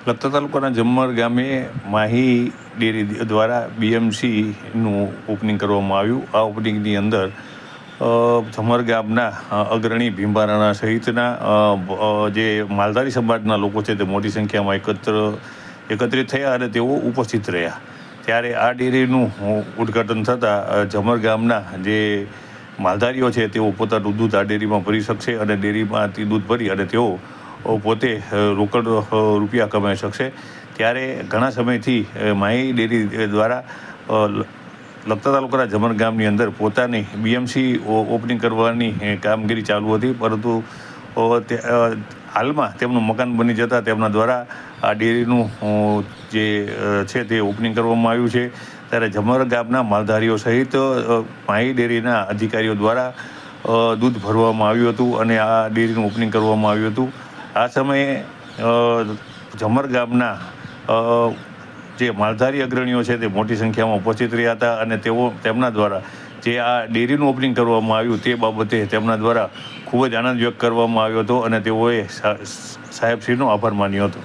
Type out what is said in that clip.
લખતર તાલુકાના જમ્મર ગામે માહી ડેરી દ્વારા BMCનું ઓપનિંગ કરવામાં આવ્યું. આ ઓપનિંગની અંદર જમ્મર ગામના અગ્રણી ભીમા રાણા સહિતના જે માલધારી સમાજના લોકો છે તે મોટી સંખ્યામાં એકત્રિત થયા અને તેઓ ઉપસ્થિત રહ્યા. ત્યારે આ ડેરીનું ઉદ્ઘાટન થતાં જમ્મર ગામના જે માલધારીઓ છે તેઓ પોતાનું દૂધ આ ડેરીમાં ભરી શકશે અને ડેરીમાંથી દૂધ ભરી અને તેઓ પોતે રોકડ રૂપિયા કમાઈ શકશે. ત્યારે ઘણા સમયથી માહી ડેરી દ્વારા લખતર તાલુકાના જમ્મર ગામની અંદર પોતાની BMC ઓપનિંગ કરવાની કામગીરી ચાલુ હતી, પરંતુ હાલમાં તેમનું મકાન બની જતાં તેમના દ્વારા આ ડેરીનું જે છે તે ઓપનિંગ કરવામાં આવ્યું છે. ત્યારે જમ્મર ગામના માલધારીઓ સહિત માહી ડેરીના અધિકારીઓ દ્વારા દૂધ ભરવામાં આવ્યું હતું અને આ ડેરીનું ઓપનિંગ કરવામાં આવ્યું હતું. આ સમયે જમ્મર ગામના જે માલધારી અગ્રણીઓ છે તે મોટી સંખ્યામાં ઉપસ્થિત રહ્યા હતા અને તેમના દ્વારા જે આ ડેરીનું ઓપનિંગ કરવામાં આવ્યું તે બાબતે તેમના દ્વારા ખૂબ જ આનંદ વ્યક્ત કરવામાં આવ્યો હતો અને તેઓએ સાહેબશ્રીનો આભાર માન્યો હતો.